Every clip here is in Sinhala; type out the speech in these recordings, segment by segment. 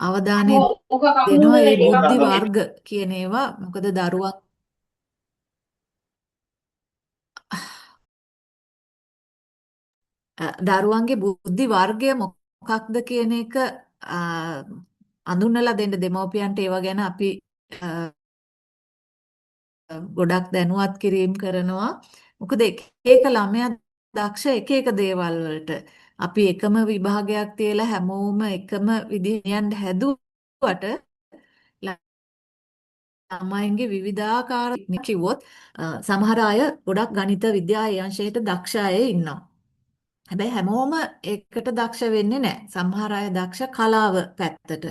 අවධානය ඕක දෙනවා කම්මුල්ලේ ඒ ටිකක් බුද්ධි වගේ. වර්ග කියන ඒවා. මොකද දරුවන්ගේ බුද්ධි වර්ගය මොකක්ද කියන එක අඳුන්වලා දෙන්න දෙමව්පියන්ට ඒවා ගැන අපි ගොඩක් දැනුවත් කිරීම කරනවා. මොකද එක එක ළමයා දක්ෂ එක එක දේවල් වලට. අපි එකම විභාගයක් තියලා හැමෝම එකම විදිහෙන් හැදුවට ළමයින්ගේ විවිධාකාර කිව්වොත් සමහර අය ගොඩක් ගණිත විද්‍යා ඒ අංශයට දක්ෂ අය ඉන්නවා. හැබැයි හැමෝම ඒකට දක්ෂ වෙන්නේ නැහැ. සමහර අය දක්ෂ කලාව පැත්තට,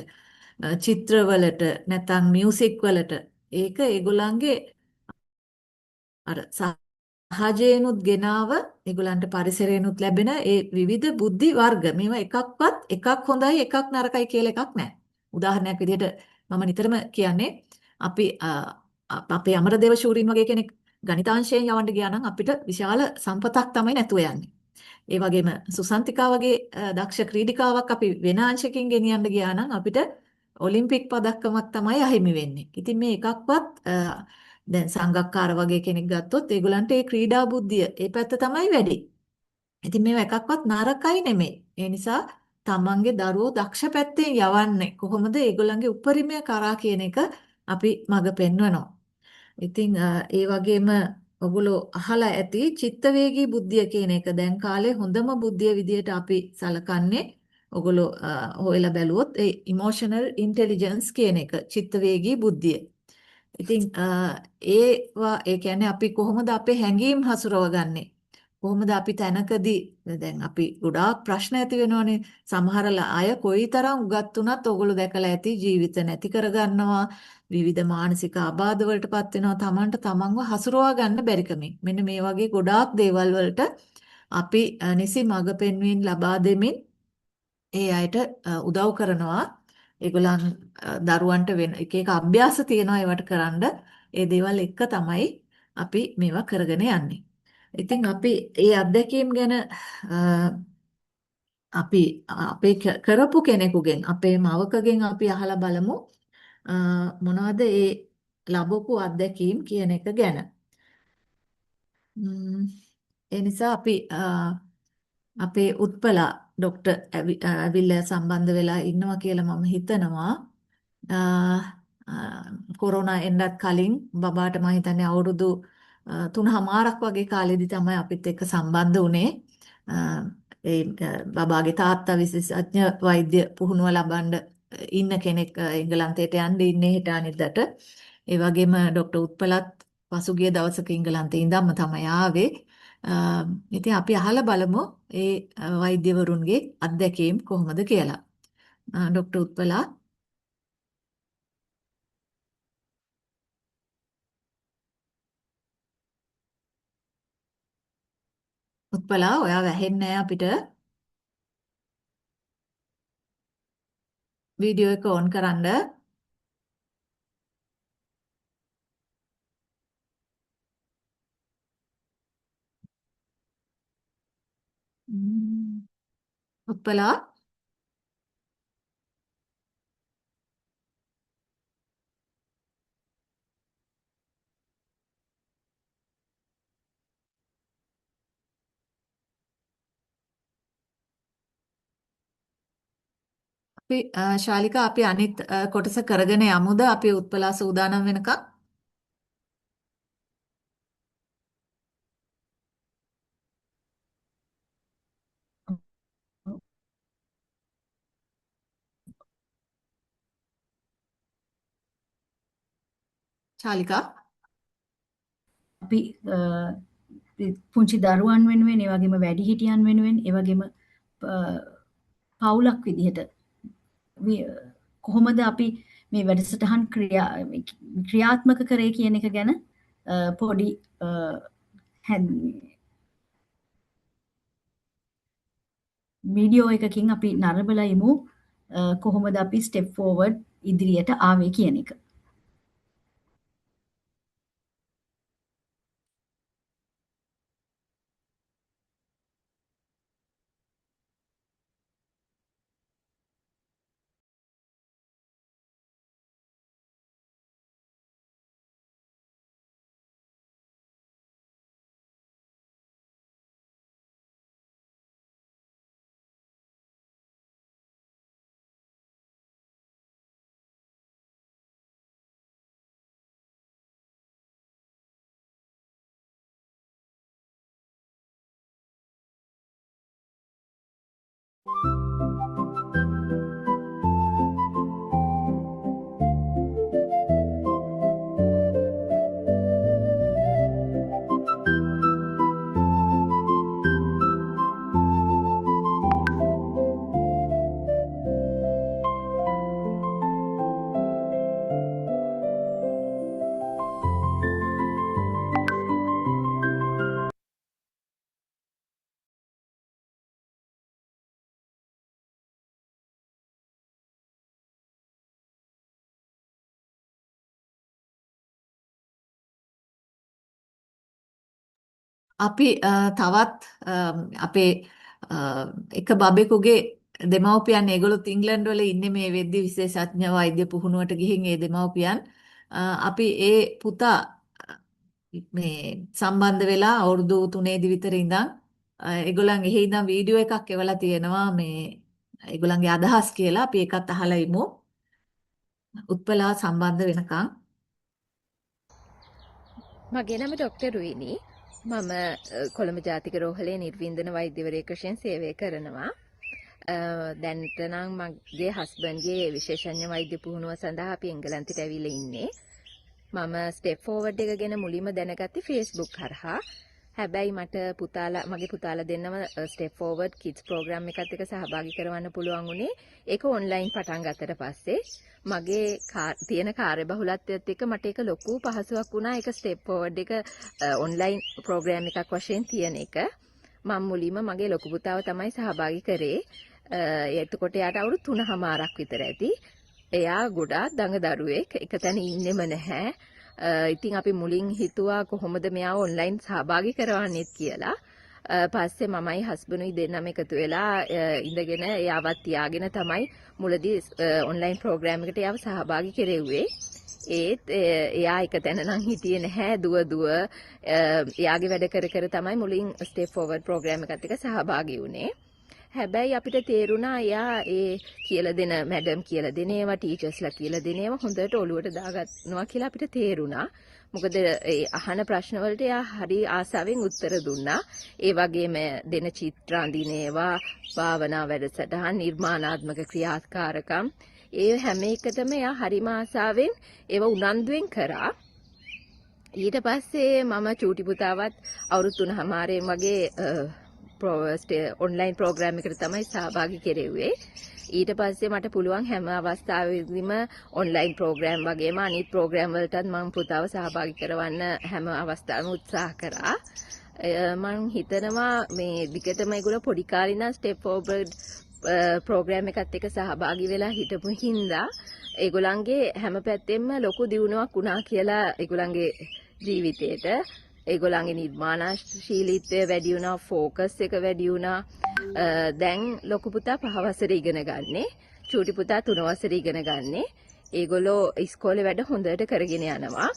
චිත්‍රවලට, නැත්නම් මියුසික් වලට. ඒක ඒගොල්ලන්ගේ අර සහජයෙන්ුත් ගෙනාව ඒගොල්ලන්ට පරිසරයෙන්ුත් ලැබෙන ඒ විවිධ බුද්ධි වර්ග. මේවා එකක් හොඳයි එකක් නරකයි කියලා එකක් නැහැ. උදාහරණයක් විදිහට මම නිතරම කියන්නේ අපි අපේ අමරදේව ශූරින් වගේ කෙනෙක් ගණිතාංශයෙන් යවන්න ගියා නම් අපිට විශාල සම්පතක් තමයි නැතුව යන්නේ. ඒ වගේම සුසන්තිකා වගේ දක්ෂ ක්‍රීඩිකාවක් අපි වෙන අංශකින් ගෙනියන්න ගියා නම් අපිට ඔලිම්පික් පදක්කමක් තමයි අහිමි වෙන්නේ. ඉතින් මේ එකක්වත් දැන් සංගක්කාර වගේ කෙනෙක් ගත්තොත් ඒගොල්ලන්ට ඒ ක්‍රීඩා බුද්ධිය ඒ පැත්ත තමයි වැඩි. ඉතින් මේවා එකක්වත් නරකයි නෙමෙයි. ඒ නිසා තමන්ගේ දරුවෝ දක්ෂ පැත්තෙන් යවන්නේ කොහොමද ඒගොල්ලන්ගේ උපරිමය කරා කියන එක අපි මඟ පෙන්වනවා. ඉතින් ඒ වගේම ඔගොල්ලෝ අහලා ඇති චිත්තවේගී බුද්ධිය කියන එක දැන් කාලේ හොඳම බුද්ධිය විදියට අපි සලකන්නේ. ඔගොල්ලෝ හොයලා බැලුවොත් ඒ ඉමෝෂනල් ඉන්ටෙලිජන්ස් කියන එක චිත්තවේගී බුද්ධිය. ඉතින් ඒ කියන්නේ අපි කොහොමද අපේ හැඟීම් හසුරවගන්නේ? කොහොමද අපි තැනකදී දැන් අපි ගොඩාක් ප්‍රශ්න ඇති වෙනවනේ. සමහර අය කොයිතරම් උගත් වුණත් ඕගොල්ලෝ දැකලා ඇති ජීවිත නැති කරගන්නවා. විවිධ මානසික ආබාධ වලටපත් වෙනවා. Tamanට tamanව හසුරවා ගන්න බැරිකමින්. මෙන්න මේ වගේ ගොඩාක් දේවල් වලට අපි නිසි මඟ පෙන්වීම ලබා දෙමින් ඒ අයට උදව් කරනවා. ඒගොල්ලන් දරුවන්ට වෙන එක එක අභ්‍යාස තියෙනවා ඒවට කරන්න. ඒ දේවල් එක තමයි අපි මේවා කරගෙන යන්නේ. ඉතින් අපි ඒ අත්දැකීම් ගැන අපි අපේ කරපු කෙනෙකුගෙන් අපේ මවකගෙන් අපි අහලා බලමු මොනවද ඒ ලැබපු අත්දැකීම් කියන එක ගැන. ඒ නිසා අපි අපේ උත්පලා ડોක්ටර් ඇවිල්ලා සම්බන්ධ වෙලා ඉන්නවා කියලා මම හිතනවා. කොරෝනා එන්නත් කලින් බබාට මම හිතන්නේ අවුරුදු 3මාරක් වගේ කාලෙදි තමයි අපිත් එක්ක සම්බන්ධ වුණේ. ඒ බබාගේ තාත්තා විශේෂඥ වෛද්‍ය පුහුණුව ලබන්න ඉන්න කෙනෙක් එංගලන්තයට යන්න ඉන්නේ හෙට අනිද්දාට. ඒ වගේම ડોક્ટર උත්පලත් පසුගිය දවසක එංගලන්තේ ඉඳන්ම තමයි ආවේ. ඉතින් අපි අහලා බලමු ඒ වෛද්‍යවරුන්ගේ අත්දැකීම් කොහොමද කියලා. ડોક્ટર උත්පලා උත්පලා ඔයා වැහෙන්නේ නැහැ අපිට. වීඩියෝ එක ඔන් කරන්න. උත්පලා අපි ශාලිකා අපි අනිත් කොටස කරගෙන යමුද? අපි උත්පලා සූදානම් වෙනකම්. ශාලිකා අපි පුංචි දරුවන් වෙනුවෙන් ඒ වගේම වැඩිහිටියන් වෙනුවෙන් ඒ වගේම පවුලක් විදිහට කොහොමද අපි මේ වැඩසටහන් ක්‍රියාත්මක කරේ කියන එක ගැන පොඩි වීඩියෝ එකකින් අපි නරඹලා ඉමු කොහොමද අපි ස්ටෙප් ෆෝවර්ඩ් ඉදිරියට ආවේ කියන එක. අපි තවත් අපේ අ, එක බබෙකුගේ දෙමව්පියන් ඒගොල්ලොත් ඉංග්ලන්ඩ් වල ඉන්නේ මේ වෙද්දි විශේෂඥ වෛද්‍ය පුහුණුවට ගිහින් ඒ දෙමව්පියන් අපි ඒ පුතා මේ සම්බන්ධ වෙලා අවුරුදු 3 විතර ඉඳන් ඒගොල්ලන් එහි ඉඳන් වීඩියෝ එකක් එවලා තියෙනවා මේ ඒගොල්ලන්ගේ අදහස් කියලා අපි ඒකත් අහලා ඉමු උත්පලා සම්බන්ධ වෙනකන් මගේ නම ඩොක්ටර් රුයිනි. මම කොළඹ ජාතික රෝහලේ නිර්වින්දන වෛද්‍යවරයෙක් වශයෙන් සේවය කරනවා. දැන්ට නම් මගේ හස්බන්ඩ්ගේ විශේෂඥ වෛද්‍ය පුහුණුව සඳහා අපි එංගලන්තයට ඇවිල්ලා ඉන්නේ. මම ස්ටෙප් ෆෝවර්ඩ් එක ගැන මුලින්ම දැනගත්තේ Facebook හරහා. හැබැයි මට මගේ පුතාලා දෙන්නම ස්ටෙප් ෆෝවර්ඩ් කිඩ්ස් ප්‍රෝග්‍රෑම් එකත් එක්ක සහභාගී කරවන්න පුළුවන් වුණේ ඒක ඔන්ලයින් පටන් ගත්තට පස්සේ. මගේ තියෙන කාර්යබහුලත්වයත් එක්ක මට ඒක ලොකු පහසුවක් වුණා. ඒක ස්ටෙප් ෆෝවර්ඩ් එක ඔන්ලයින් ප්‍රෝග්‍රෑම් එකක් වශයෙන් තියෙන එක. මම මුලින්ම මගේ ලොකු පුතාව තමයි සහභාගී කරේ. එතකොට එයාට අවුරුදු 3මාරක් විතර ඇති. එයා ගොඩාක් දඟ දරුවෙක්. එක තැන ඉන්නෙම නැහැ. ඉතින් අපි මුලින් හිතුවා කොහොමද මෙයාව ඔන්ලයින් සහභාගී කරවන්නේත් කියලා. පස්සේ මමයි හස්බන්ඩුයි දෙන්නම එකතු වෙලා ඉඳගෙන එයාවත් තියාගෙන තමයි මුලදී ඔන්ලයින් ප්‍රෝග්‍රෑම් එකට එයාව සහභාගී කෙරෙව්වේ. ඒත් එයා එක තැන නම් හිටියේ නැහැ දුව එයාගේ වැඩ කර තමයි මුලින් ස්ටෙප් ෆෝවර්ඩ් ප්‍රෝග්‍රෑම් එකත් එක්ක සහභාගී වුණේ. හැබැයි අපිට තේරුණා එයා ඒ කියලා දෙන මැඩම් කියලා දෙන ඒවා ටීචර්ස්ලා කියලා දෙන ඒවා හොඳට ඔලුවට දාගන්නවා කියලා අපිට තේරුණා. මොකද ඒ අහන ප්‍රශ්න වලට එයා හරි ආසාවෙන් උත්තර දුන්නා. ඒ වගේම දෙන චිත්‍ර අඳින ඒවා, භාවනා වැඩසටහන්, නිර්මාණාත්මක ක්‍රියාකාරකම් ඒ හැම එකටම එයා හරිම ආසාවෙන් ඒවා උනන්දුවෙන් කරා. ඊට පස්සේ මම චූටි පුතාවත් අවුරුදු 3මාරෙන් වගේ ඔන්ලයින් ප්‍රෝග්‍රෑම් එකට තමයි සහභාගී කෙරෙව්වේ. ඊට පස්සේ මට පුළුවන් හැම අවස්ථාවෙදිම ඔන්ලයින් ප්‍රෝග්‍රෑම් වගේම අනිත් ප්‍රෝග්‍රෑම් වලටත් මම පුතාව සහභාගී කරවන්න හැම අවස්ථාවෙම උත්සාහ කරා. මම හිතනවා මේ විකටම ඒගොල්ලෝ පොඩි කාලේ ඉඳන් ස්ටෙප් ෆෝවර්ඩ් ප්‍රෝග්‍රෑම් එකත් එක්ක සහභාගී වෙලා හිටපු හින්දා ඒගොල්ලන්ගේ හැම පැත්තෙම ලොකු දියුණුවක් වුණා කියලා ඒගොල්ලන්ගේ ජීවිතේට ඒගොල්ලන්ගේ නිර්මාණශීලීත්වය වැඩි වුණා, ફોකස් එක වැඩි වුණා. දැන් ලොකු පුතා 5 වසරේ ඉගෙන ගන්නේ, චූටි පුතා 3 වසරේ ඉගෙන ගන්නේ. ඒගොල්ලෝ ඉස්කෝලේ වැඩ හොඳට කරගෙන යනවා.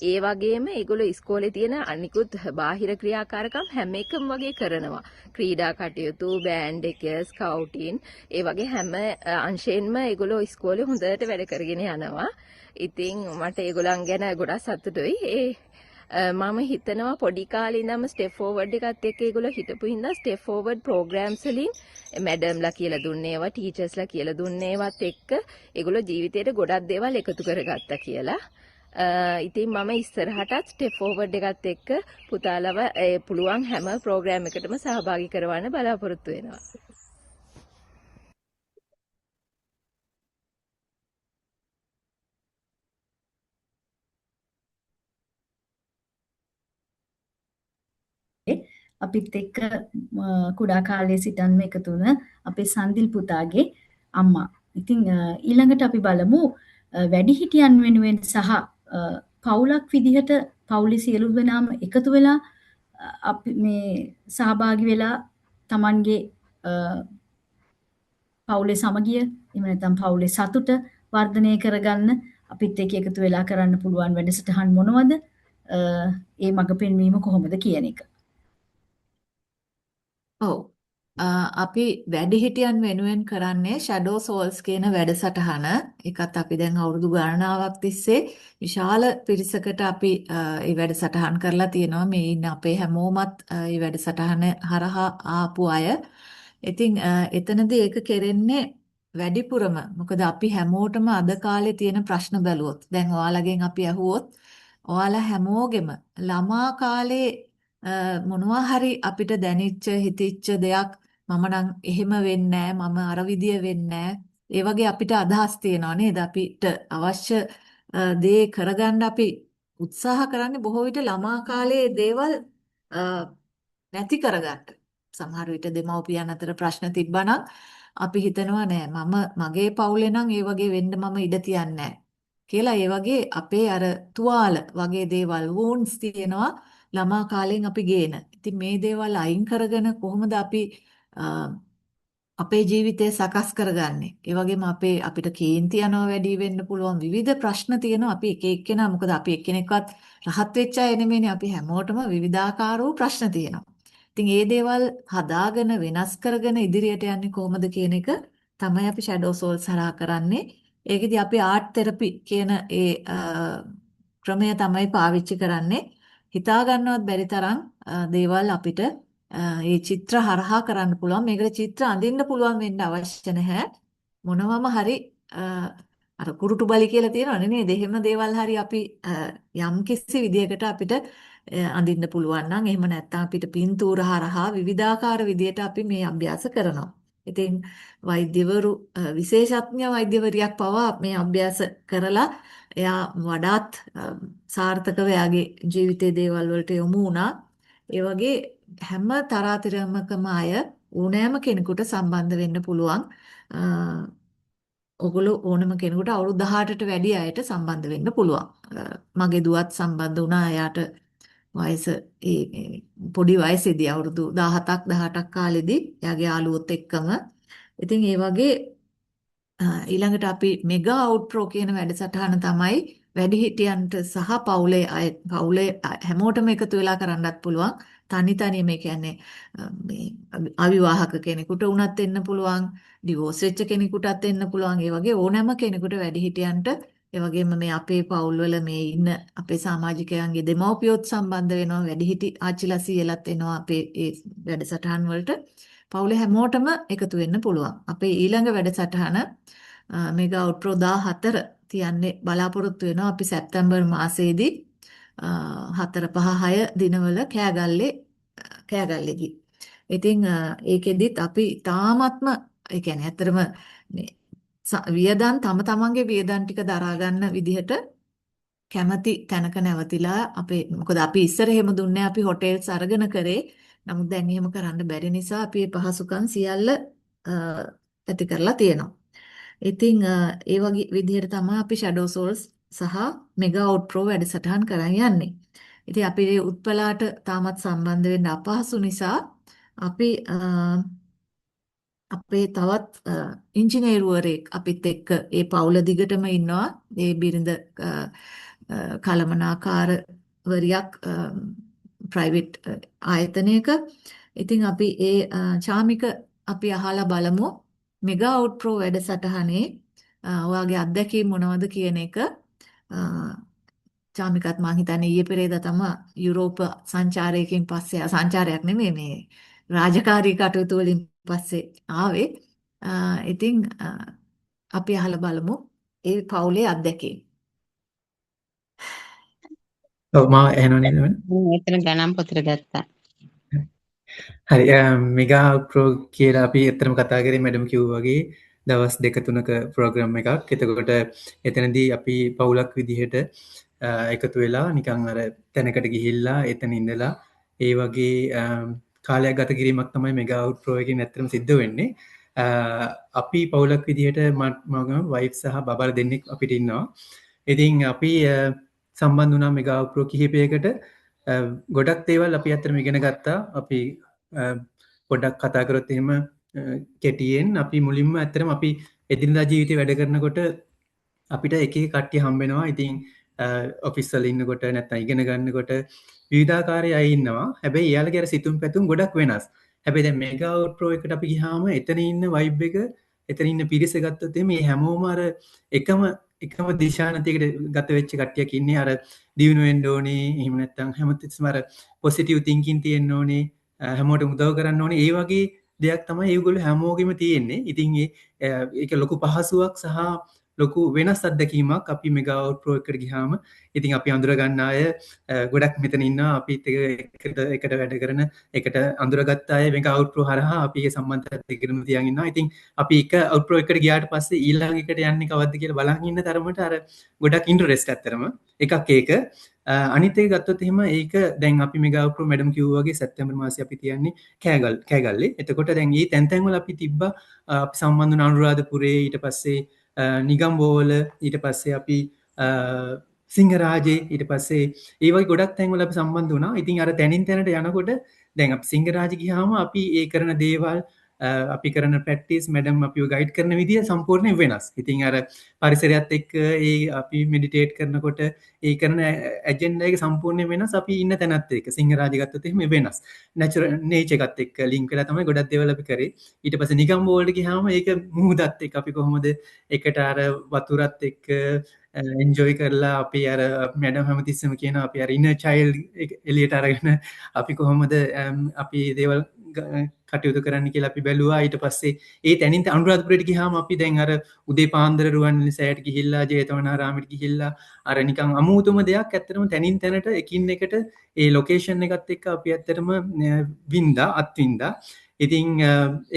ඒ වගේම ඒගොල්ලෝ ඉස්කෝලේ තියෙන අනිකුත් බාහිර ක්‍රියාකාරකම් හැම එකම වගේ කරනවා. ක්‍රීඩා කටයුතු, බෑන්ඩ් එක, ස්කවුටින්, ඒ වගේ හැම අංශයෙන්ම ඒගොල්ලෝ ඉස්කෝලේ හොඳට වැඩ කරගෙන යනවා. ඉතින් මට ඒගොල්ලන් ගැන ගොඩක් සතුටුයි. මම හිතනවා පොඩි කාලේ ඉඳන්ම ස්ටෙප් ෆෝවර්ඩ් එකත් එක්ක ඒගොල්ලෝ හිටපු හින්දා ස්ටෙප් ෆෝවර්ඩ් ප්‍රෝග්‍රෑම්ස් වලින් මැඩම්ලා කියලා දුන්නේ ඒවා, ටීචර්ස්ලා කියලා දුන්නේ ඒවත් එක්ක ඒගොල්ලෝ ජීවිතේට ගොඩක් දේවල් එකතු කරගත්තා කියලා. ඉතින් මම ඉස්සරහටත් ස්ටෙප් ෆෝවර්ඩ් එකත් එක්ක පුතාලව පුළුවන් හැම ප්‍රෝග්‍රෑම් එකකටම සහභාගී කරවන්න බලාපොරොත්තු වෙනවා. අපිත් එක්ක කුඩා කාලයේ සිටන්ම එකතු වුණ අපේ සන්දිල් පුතාගේ අම්මා. ඉතින් ඊළඟට අපි බලමු වැඩිහිටියන් වෙනුවෙන් සහ පවුලක් විදිහට පවුලේ සියලු දෙනාම එකතු වෙලා අපි මේ සහභාගී වෙලා Tamanගේ පවුලේ සමගිය එහෙම නැත්නම් පවුලේ සතුට වර්ධනය කරගන්න අපිත් එක්ක එකතු වෙලා කරන්න පුළුවන් වැඩසටහන් මොනවද? ඒ මඟ පෙන්වීම කොහොමද කියන එක. ඔව්. අපි වැඩිහිටියන් වෙනුවෙන් කරන්නේ ෂැඩෝ සෝල්ස් කියන වැඩසටහන. ඒකත් අපි දැන් අවුරුදු ගණනාවක් තිස්සේ විශාල පිරිසකට අපි මේ වැඩසටහන් කරලා තියෙනවා. මේ ඉන්න අපේ හැමෝමත් මේ වැඩසටහන හරහා ආපු අය. ඉතින් එතනදී ඒක කෙරෙන්නේ වැඩිපුරම මොකද අපි හැමෝටම අද කාලේ තියෙන ප්‍රශ්න බැලුවොත් දැන් ඔයාලගෙන් අපි අහුවොත් ඔයාලා හැමෝගෙම ළමා කාලේ මොනවා හරි අපිට දැනෙච්ච හිතිච්ච දෙයක් මම නම් එහෙම වෙන්නේ මම අර විදිය වෙන්නේ ඒ වගේ අපිට අදහස් තියෙනවා නේද අපිට අවශ්‍ය දේ කරගන්න අපි උත්සාහ කරන්නේ බොහෝ විට ළමා කාලේ දේවල් නැති කරගන්න. සමහර විට දෙමව්පියන් අතර ප්‍රශ්න තිබ්බනම් අපි හිතනවා නෑ මගේ පවුලේ නම් ඒ වගේ වෙන්න මම ඉඩ තියන්නේ නෑ කියලා ඒ වගේ අපේ අර තුවාල වගේ දේවල් වුන්ස් තියෙනවා ළමා කාලෙන් අපි ගේන. ඉතින් මේ දේවල් අයින් කරගෙන කොහොමද අපි අපේ ජීවිතය සකස් කරගන්නේ? ඒ වගේම අපිට කේන්ති යනවා වැඩි වෙන්න පුළුවන් විවිධ ප්‍රශ්න තියෙනවා අපි එක එක්කෙනා මොකද අපි එක්කෙනෙක්වත් රහත් වෙච්ච අය නෙමෙයිනේ අපි හැමෝටම විවිධාකාර වූ ප්‍රශ්න තියෙනවා. ඉතින් ඒ දේවල් හදාගෙන වෙනස් කරගෙන ඉදිරියට යන්නේ කොහොමද කියන එක තමයි අපි ෂැඩෝ සෝල් සරහා කරන්නේ. ඒකෙදි අපි ආර්ට් තෙරපි කියන ඒ ක්‍රමය තමයි පාවිච්චි කරන්නේ. හිතා ගන්නවත් බැරි තරම් දේවල් අපිට මේ චිත්‍ර හරහා කරන්න පුළුවන්. මේකට චිත්‍ර අඳින්න පුළුවන් වෙන්න අවශ්‍ය නැහැ. මොනවම හරි අර කුරුටු බලි කියලා තියෙනවනේ නේද? එහෙම දේවල් හරි අපි යම් කිසි විදියකට අපිට අඳින්න පුළුවන් නම් එහෙම නැත්නම් අපිට පින්තූර හරහා විවිධාකාර විදියට අපි මේ අභ්‍යාස කරනවා. ඉතින් වෛද්‍යවරු විශේෂඥ වෛද්‍යවරියක් පවා මේ අභ්‍යාස කරලා එයා වඩාත් සාර්ථකව එයාගේ ජීවිතයේ දේවල් වලට යොමු වුණා. ඒ වගේ හැම තරාතිරමකම අය ඕනෑම කෙනෙකුට සම්බන්ධ වෙන්න පුළුවන්. ඔගොල්ලෝ ඕනම කෙනෙකුට අවුරුදු 18ට වැඩි අයට සම්බන්ධ වෙන්න පුළුවන්. මගේ දුවත් සම්බන්ධ වුණා. එයාට වයස පොඩි වයසේදී අවුරුදු 17ක් 18ක් කාලෙදී එයාගේ යාළුවොත් එක්කම. ඉතින් ඒ වගේ ඊළඟට අපි මෙගා අවුට්ප්‍රෝ කියන වැඩසටහන තමයි වැඩිහිටියන්ට සහ පවුලේ හැමෝටම එකතු වෙලා කරන්නත් පුළුවන්. තනි මේ කියන්නේ මේ අවිවාහක කෙනෙකුට වුණත් එන්න පුළුවන්, ඩිවෝස් වෙච්ච කෙනෙකුටත් එන්න පුළුවන්. ඒ වගේ ඕනෑම කෙනෙකුට වැඩිහිටියන්ට ඒ වගේම මේ අපේ පවුල්වල මේ ඉන්න අපේ සමාජිකයන්ගේ දෙමව්පියොත් සම්බන්ධ වෙනවා, වැඩිහිටි ආච්චිලා සීයලත් එනවා අපේ ඒ වැඩසටහන් වලට. පවුලේ හැමෝටම එකතු වෙන්න පුළුවන්. අපේ ඊළඟ වැඩසටහන මෙගා අවුට්ප්‍රෝ 14 තියන්නේ බලාපොරොත්තු වෙනවා අපි සැප්තැම්බර් මාසයේදී 4 5 6 දිනවල කෑගල්ලේදී. ඉතින් ඒකෙදිත් අපි තාමත්ම ඒ කියන්නේ ඇත්තටම මේ වියදම් තමන්ගේ වියදම් ටික දරා ගන්න විදිහට කැමැති තැනක නැවතිලා මොකද අපි ඉස්සර එහෙම දුන්නේ අපි හොටෙල්ස් අරගෙන කරේ. නමුත් දැන් එහෙම කරන්න බැරි නිසා අපි මේ පහසුකම් සියල්ල ඇති කරලා තියෙනවා. ඉතින් ඒ වගේ විදිහට තමයි අපි ෂැඩෝ සෝල්ස් සහ මෙගා අවුට්ප්‍රෝ වැඩසටහන් කරන් යන්නේ. ඉතින් අපි මේ උත්පලාට තාමත් සම්බන්ධ වෙන්න අපහසු නිසා අපි අපේ තවත් ඉංජිනේරුවරයෙක් අපිත් එක්ක ඒ පවුල දිගටම ඉන්නවා. ඒ බිරිඳ කළමනාකාරවරියක් ප්‍රයිවට් ආයතනයක. ඉතින් අපි ඒ චාමික අපි අහලා බලමු මෙගා අවුට්ප්‍රෝ වැඩසටහනේ ඔයාගේ අත්දැකීම් මොනවද කියන එක. චාමිකත් මං හිතන්නේ ඊයේ පෙරේදා තමයි යුරෝප සංචාරයකින් පස්සේ සංචාරයක් නෙමෙයි මේ රාජකාරී කටයුතු වලින් පස්සේ ආවේ. ඉතින් අපි අහලා බලමු ඒ පවුලේ අත්දැකීම්. ඔව් මම එහෙනම් නේද? එතන ගණන් පොතට ගත්තා. හරි මෙගා ප්‍රෝ කියලා අපි ඇත්තටම කතා කරේ මැඩම් කිව්වා වගේ දවස් 2-3ක ප්‍රෝග්‍රෑම් එකක්. එතකොට එතනදී අපි පවුලක් විදිහට එකතු වෙලා නිකන් අර තැනකට ගිහිල්ලා එතන ඉඳලා ඒ වගේ කාලයක් ගත කිරීමක් තමයි මෙගා ප්‍රෝ එකකින් ඇත්තටම සිද්ධ වෙන්නේ. අපි පවුලක් විදිහට මම වයිෆ් සහ බබාලා දෙන්නෙක් අපිට ඉන්නවා. ඉතින් අපි සම්බන්ධ වුණා මෙගා ප්‍රෝ කිහිපයකට. ගොඩක් දේවල් අපි අතරම ඉගෙන ගත්තා. අපි පොඩ්ඩක් කතා කරොත් එහෙම කෙටියෙන් අපි මුලින්ම ඇත්තටම අපි එදිනදා ජීවිතේ වැඩ කරනකොට අපිට එක එක කට්ටිය හම්බ වෙනවා. ඉතින් ඔෆිස් වල ඉන්නකොට නැත්නම් ඉගෙන ගන්නකොට විවිධාකාරයේ අය ඉන්නවා. හැබැයි එයාලගේ අර සිතුම් පැතුම් ගොඩක් වෙනස්. හැබැයි දැන් මෙගා ප්‍රෝ එකට අපි ගියාම එතන ඉන්න වයිබ් එක, එතන ඉන්න පිරිස ගත්තොත් මේ හැමෝම අර එකම දිශානතියකට ගත වෙච්ච කට්ටියක් ඉන්නේ. අර දියුණු වෙන්න ඕනේ. එහෙම නැත්නම් හැමතිස්සම අර පොසිටිව් තින්කින් තියෙන්න ඕනේ. හැමෝටම උදව් කරන්න ඕනේ. ඒ වගේ දෙයක් තමයි ඒගොල්ලෝ හැමෝගෙම තියෙන්නේ. ඉතින් ඒක ලොකු පහසුවක් සහ ලොකු වෙනස් අත්දැකීමක් අපි මෙගා අවුට්රෝ එකට ගියාම. ඉතින් අපි අඳුර ගන්න අය ගොඩක් මෙතන ඉන්නවා. අපිත් එකට වැඩ කරන එකට අඳුරගත්ත අය මෙගා අවුට්රෝ හරහා අපි ඒ සම්බන්ධතාවය දිගටම තියන් ඉන්නවා. ඉතින් අපි එක අවුට්රෝ එකට ගියාට පස්සේ ඊළඟ එකට යන්නේ කවද්ද කියලා බලන් ඉන්න තරමට අර ගොඩක් ඉන්ටරෙස්ට් ඇත්තරම එකක් ඒක. අනිත් එක ගත්තොත් එහෙම ඒක දැන් අපි මෙගා අවුට්රෝ මැඩම් කිව්වා වගේ සැප්තැම්බර් මාසේ අපි තියන්නේ කෑගල්ලේ. එතකොට දැන් මේ තැන් වල අපි තිබ්බා අපි සම්බන්ධ වුණ අනුරාධපුරේ ඊට පස්සේ නිගම්බෝවල ඊට පස්සේ අපි සිංහරාජේ ඊට පස්සේ ඒ වගේ ගොඩක් තැන්වල අපි සම්බන්ධ වුණා. ඉතින් අර තැනින් තැනට යනකොට දැන් අපි සිංහරාජේ ගියාම අපි ඒ කරන දේවල් අපි කරන ප්‍රැක්ටිස් මැඩම් අපිව ගයිඩ් කරන විදිය සම්පූර්ණයෙන් වෙනස්. ඉතින් අර පරිසරයත් එක්ක ඒ අපි මෙඩිටේට් කරනකොට ඒ කරන ඇජෙන්ඩා එක සම්පූර්ණයෙන් වෙනස්. අපි ඉන්න තැනත් එක්ක සිංහරාජ ගත්තොත් එහෙම වෙනස්. නැචරල් නේචර් එකත් එක්ක ලින්ක් වෙලා තමයි ගොඩක් දේවල් අපි කරේ. ඊට පස්සේ නිගම්බෝ වලට ගියාම ඒක මුහුදත් එක්ක අපි කොහොමද එකට අර වතුරත් එක්ක එන්ජොයි කරලා අපි අර මැඩම් හැමතිස්සෙම කියනවා අපි අර ඉන්නර් චයිල්ඩ් එළියට අරගෙන අපි කොහොමද අපි දේවල් කටයුතු කරන්න කියලා අපි බැලුවා. ඊට පස්සේ ඒ තැනින් අනුරාධපුරයට ගියාම අපි දැන් අර උදේ පාන්දර රුවන්වැලි සෑයට ගිහිල්ලා ජේතවනාරාමයට ගිහිල්ලා අර නිකන් අමුතුම දෙයක් ඇත්තටම තැනින් තැනට එකින් එකට ඒ ලොකේෂන් එකත් එක්ක අපි ඇත්තටම අත්විඳා. ඉතින්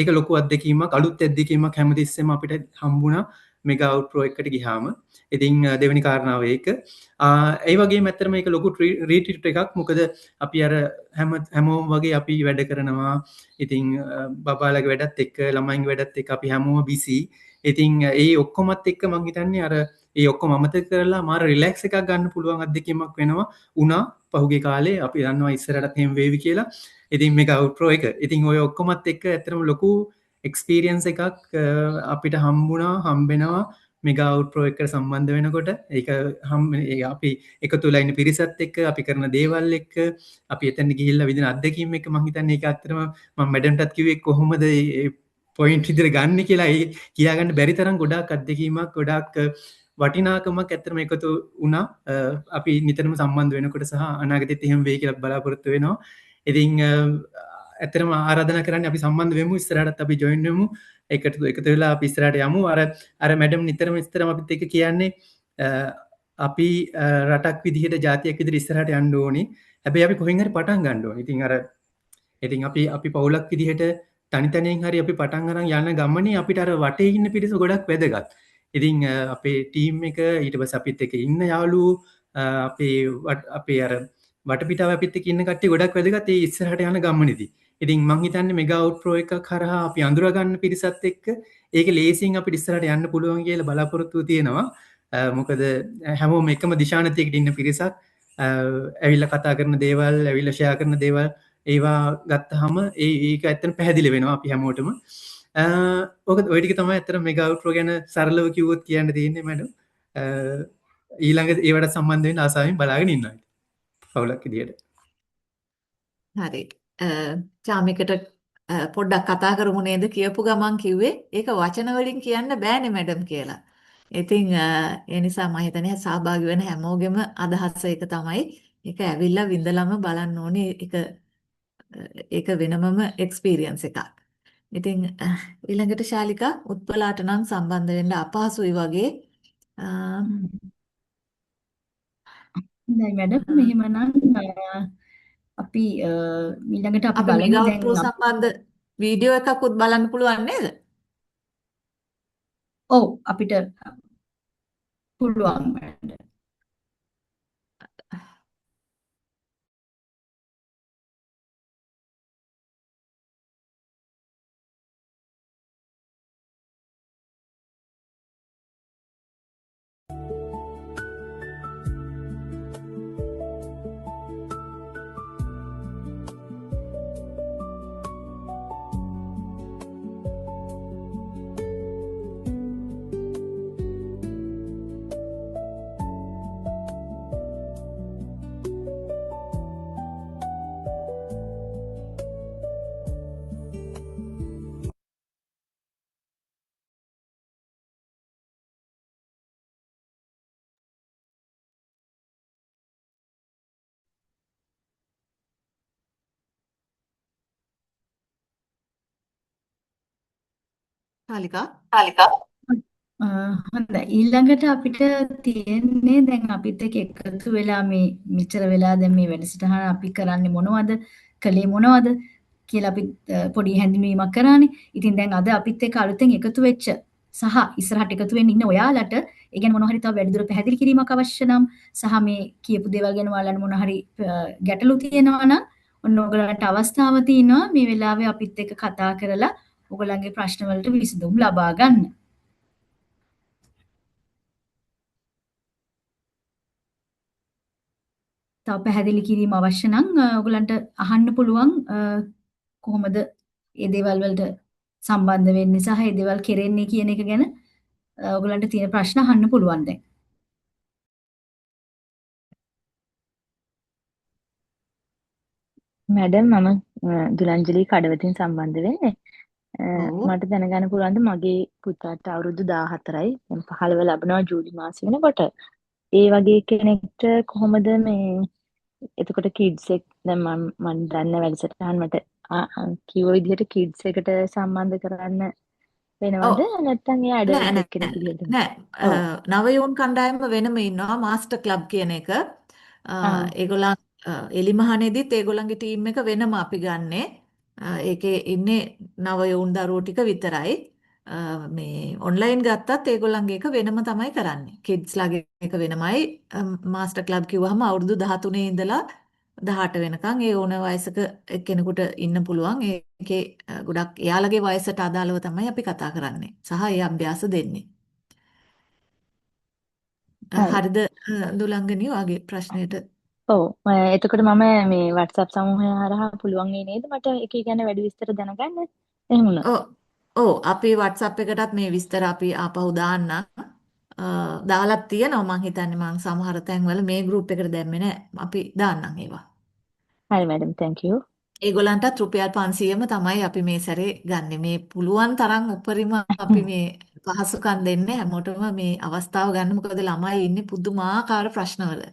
ඒක ලොකු අත්දැකීමක් අලුත් අත්දැකීමක් හැමතිස්සෙම අපිට හම්බුණා මෙගා අවුට්රෝ එකට ගියාම. ඉතින් දෙවෙනි කාරණාව ඒක. ඒ වගේම ඇත්තටම ඒක ලොකු රීට්‍රීට් එකක්. මොකද අපි අර හැමෝම වගේ අපි වැඩ කරනවා. ඉතින් බබාලගේ වැඩත් එක්ක ළමයින්ගේ වැඩත් එක්ක අපි හැමෝම බිසි. ඉතින් ඒ ඔක්කොමත් එක්ක මං හිතන්නේ අර ඒ ඔක්කොම අමතක කරලා මාර රිලැක්ස් එකක් ගන්න පුළුවන් අත්දැකීමක් වෙනවා. උනා පහුගිය කාලේ අපි දන්නවා ඉස්සරහටත් එහෙම වේවි කියලා. ඉතින් මේක අවුට්රෝ එක. ඉතින් ඔය ඔක්කොමත් එක්ක ඇත්තටම ලොකු එක්ස්පීරියන්ස් එකක් අපිට හම්බෙනවා මෙගා අවුට්රෝ එකට සම්බන්ධ වෙනකොට. ඒක අපි එකතු වෙලා ඉන්න පිරිසත් එක්ක අපි කරන දේවල් එක්ක අපි එතනට ගිහිල්ලා විදින අත්දැකීම් එක්ක මම හිතන්නේ ඒක ඇත්තටම මම මැඩම්ටත් කිව්වේ කොහොමද මේ පොයින්ට් විදිහට ගන්න කියලා. ඒ කියාගන්න බැරි තරම් ගොඩාක් අත්දැකීමක් ගොඩාක් වටිනාකමක් ඇත්තටම එකතු වුණා. අපි නිතරම සම්බන්ධ වෙනකොට සහ අනාගතෙත් එහෙම වෙයි කියලා බලාපොරොත්තු වෙනවා. ඉතින් ඇත්තටම ආරාධනා කරන්නේ අපි සම්බන්ධ වෙමු. ඉස්සරහටත් අපි ජොයින් වෙමු. එකතු වෙලා අපි ඉස්සරහට යමු. අර මැඩම් නිතරම අපිත් එක්ක කියන්නේ අපි රටක් විදිහට ජාතියක් විදිහට ඉස්සරහට යන්න ඕනේ. හැබැයි අපි කොහෙන් හරි පටන් ගන්න ඕනේ. ඉතින් අපි පවුලක් විදිහට තනියෙන් හරි අපි පටන් අරන් යන ගමනේ අපිට අර වටේ ඉන්න පිරිස ගොඩක් වැදගත්. ඉතින් අපේ ටීම් එක ඊට පස්සේ අපිත් එක්ක ඉන්න යාළුවෝ අපේ අර වටපිටාව අපිත් එක්ක ඉන්න කට්ටිය ගොඩක් වැදගත් ඒ ඉස්සරහට යන ගමනේදී. ඉතින් මං හිතන්නේ මෙගා අවුට්රෝ එකක් කරහා අපි අඳුර ගන්න පිරිසත් එක්ක ඒක ලේසියෙන් අපිට ඉස්සරහට යන්න පුළුවන් කියලා බලාපොරොත්තු තියෙනවා. මොකද හැමෝම එකම දිශානතියකට ඉන්න පිරිසක් ඇවිල්ලා කතා කරන දේවල්, ඇවිල්ලා ෂෙයා කරන දේවල් ඒවා ගත්තාම ඒක ඇත්තටම පැහැදිලි වෙනවා අපි හැමෝටම. ඔය ටික තමයි ඇත්තටම මෙගා අවුට්රෝ ගැන සරලව කිව්වොත් කියන්න තියෙන්නේ මැඩම්. ඊළඟ ඒවට සම්බන්ධ වෙන්න ආසාවෙන් බලාගෙන ඉන්නවා. පවුලක් විදියට. හරි. චාමිකට පොඩ්ඩක් කතා කරමු නේද කියපු ගමන් කිව්වේ ඒක වචන වලින් කියන්න බෑනේ මැඩම් කියලා. ඉතින් ඒ නිසා මම හිතන්නේ සහභාගී වෙන හැමෝගෙම අදහස ඒක තමයි. ඒක ඇවිල්ලා විඳලම බලන්න ඕනේ. ඒක වෙනමම එක්ස්පීරියන්ස් එකක්. ඉතින් ඊළඟට ශාලිකා උත්පලාට නම් සම්බන්ධ වෙන්න අපහසුයි වගේ. හොඳයි මැඩම් එහෙමනම් අපි ඊළඟට අපි බලමු මෙගා දැන් අවුට්රෝ සම්බන්ධ වීඩියෝ එකකුත් බලන්න පුළුවන් නේද? ඔව් අපිට පුළුවන් මැඩම්. කාලිකා. හොඳයි. ඊළඟට අපිට තියෙන්නේ දැන් අපිත් එක්ක එකතු වෙලා මේ මෙච්චර වෙලා දැන් මේ වැඩසටහන අපි කරන්නේ මොනවද? කළේ මොනවද කියලා අපි පොඩි හැඳින්වීමක් කරානේ. ඉතින් දැන් අද අපිත් එක්ක අලුතෙන් එකතු වෙච්ච සහ ඉස්සරහට එකතු වෙන්න ඉන්න ඔයාලට ඒ ගැන මොනවා හරි තව වැඩිදුර පැහැදිලි කිරීමක් අවශ්‍ය නම් සහ මේ කියපු දේවල් ගැන ඔයාලට මොනවා හරි ගැටලු තියෙනවා නම් ඔන්න ඔයගලන්ට අවස්ථාව තියෙනවා මේ වෙලාවේ අපිත් එක්ක කතා කරලා ඔයගලන්ගේ ප්‍රශ්න වලට විසඳුම් ලබා ගන්න. තව පැහැදිලි කිරීම අවශ්‍ය නම් ඔයගලන්ට අහන්න පුළුවන් කොහොමද මේ දේවල් වලට සම්බන්ධ වෙන්නේ සහ මේ දේවල් කෙරෙන්නේ කියන එක ගැන ඔයගලන්ට තියෙන ප්‍රශ්න අහන්න පුළුවන් දැන්. මැඩම් මම දුලංජලි කඩවතින් සම්බන්ධ වෙන්නේ. ඔව්. මට දැනගන්න පුළුවන්ද මගේ පුතාට අවුරුදු 14යි. දැන් 15 ලැබනවා ජූලි මාසෙ වෙනකොට. ඒ වගේ කෙනෙක්ට කොහොමද මේ එතකොට කිඩ්ස් එක දැන් මම දන්න වැඩසටහන් මට කිව්ව විදිහට කිඩ්ස් එකට සම්බන්ධ කරන්න වෙනවද ඔව්. නැත්නම් එයා නෑ ඇඩල්ට් නෑ එක්කෙනෙක් විදිහටද? නෑ ඔව්. නවයෝන් කණ්ඩායම වෙනම ඉන්නවා මාස්ටර් ක්ලබ් කියන එක. ඒගොල්ලන් එලිමහනේදීත් ඒගොල්ලන්ගේ ටීම් එක වෙනම අපි ගන්නෙ. ඒකේ ඉන්නේ නවයෝන් දරුවෝ ටික විතරයි. මේ ඔන්ලයින් ගත්තත් ඒගොල්ලන්ගේ එක වෙනම තමයි කරන්නේ. කිඩ්ස්ලාගේ එක වෙනමයි. මාස්ටර් ක්ලබ් කිව්වහම අවුරුදු 13 ඉඳලා 18 වෙනකන් ඒ ඕන වයසක කෙනෙකුට ඉන්න පුළුවන්. ඒකේ ගොඩක් එයාලගේ වයසට අදාළව තමයි අපි කතා කරන්නේ. සහ ඒ අභ්‍යාස දෙන්නේ. හරි. හරිද දුලංගනී වගේ ප්‍රශ්නෙට? ඔව්. එතකොට මම මේ WhatsApp සමූහය හරහා පුළුවන් නේද මට ඒක ගැන වැඩි විස්තර දැනගන්න? එහෙම වුණා. ඔව්. ඔව් අපි WhatsApp එකටත් මේ විස්තර අපි ආපහු දාන්නම්. දාලා තියෙනවා මං හිතන්නේ මං සමහර තැන්වල මේ ගෲප් එකට දැම්මේ නැහැ. අපි දාන්නම් ඒවා. හරි මැඩම් thank you. ඒගොල්ලන්ටත් රුපියල් 500ම තමයි අපි මේ සැරේ ගන්නෙ. මේ පුළුවන් තරම් උපරිම අපි මේ පහසුකම් දෙන්නේ හැමෝටම මේ අවස්ථාව ගන්න. මොකද ළමයි ඉන්නේ පුදුමාකාර ප්‍රශ්නවල.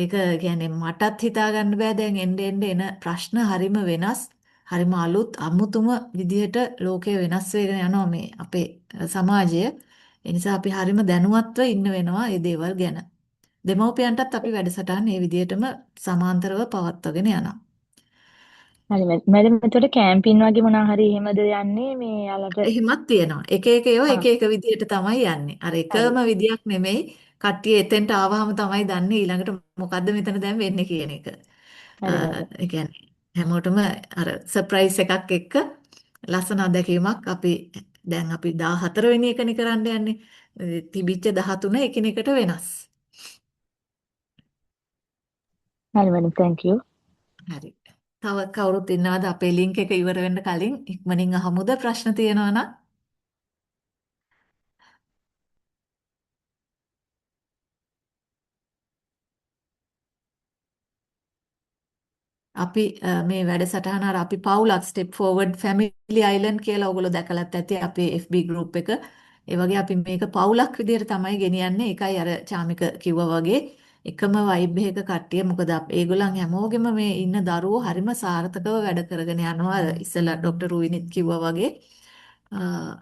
ඒක කියන්නේ මටත් හිතා ගන්න බෑ දැන් එන්න එන ප්‍රශ්න හරිම වෙනස්. හරිම අලුත් අමුතුම විදිහට ලෝකය වෙනස් වෙගෙන යනවා මේ අපේ සමාජය. ඒ නිසා අපි හරිම දැනුවත්ව ඉන්න වෙනවා මේ දේවල් ගැන. දෙමව්පියන්ටත් අපි වැඩසටහන් මේ විදිහටම සමාන්තරව පවත්වාගෙන යනවා. හරි මැඩම් එතකොට කැම්පින් වගේ මොනවා හරි එහෙමද යන්නේ මේ යාලට? එහෙමත් තියෙනවා. එක එක ඒවා එක එක විදිහට තමයි යන්නේ. අර හරි. එකම විදියක් නෙමෙයි. කට්ටිය එතෙන්ට ආවහම තමයි දන්නේ ඊළඟට මොකද්ද මෙතන දැන් වෙන්නේ කියන එක. හරි මැඩම්. ඒ කියන්නේ හැමෝටම අර සර්ප්‍රයිස් එකක් එක්ක ලස්සන අත්දැකීමක් දැන් අපි 14 වෙනි එකනේ කරන්න යන්නේ. තිබිච්ච 13 එකිනෙකට වෙනස්. හරි මැඩම් thank you. හරි. තව කවුරුත් ඉන්නවද අපේ ලින්ක් එක ඉවර වෙන්න කලින් ඉක්මනින් අහමුද ප්‍රශ්න තියෙනවා නම්? අපි මේ වැඩසටහන අර අපි පවුලක් ස්ටෙප් ෆෝවර්ඩ් ෆැමිලි අයිලන්ඩ් කියලා ඔයගොල්ලෝ දැකලත් ඇති අපේ FB group එක. ඒ වගේ අපි මේක පවුලක් විදිහට තමයි ගෙනියන්නේ. ඒකයි අර චාමික කිව්වා වගේ එකම වයිබ් එකක කට්ටිය. මොකද ඒගොල්ලන් හැමෝගෙම මේ ඉන්න දරුවෝ හරිම සාර්ථකව වැඩ කරගෙන යනවා. අර ඉස්සෙල්ලා ડોક્ટર රුවිනිත් කිව්වා වගේ.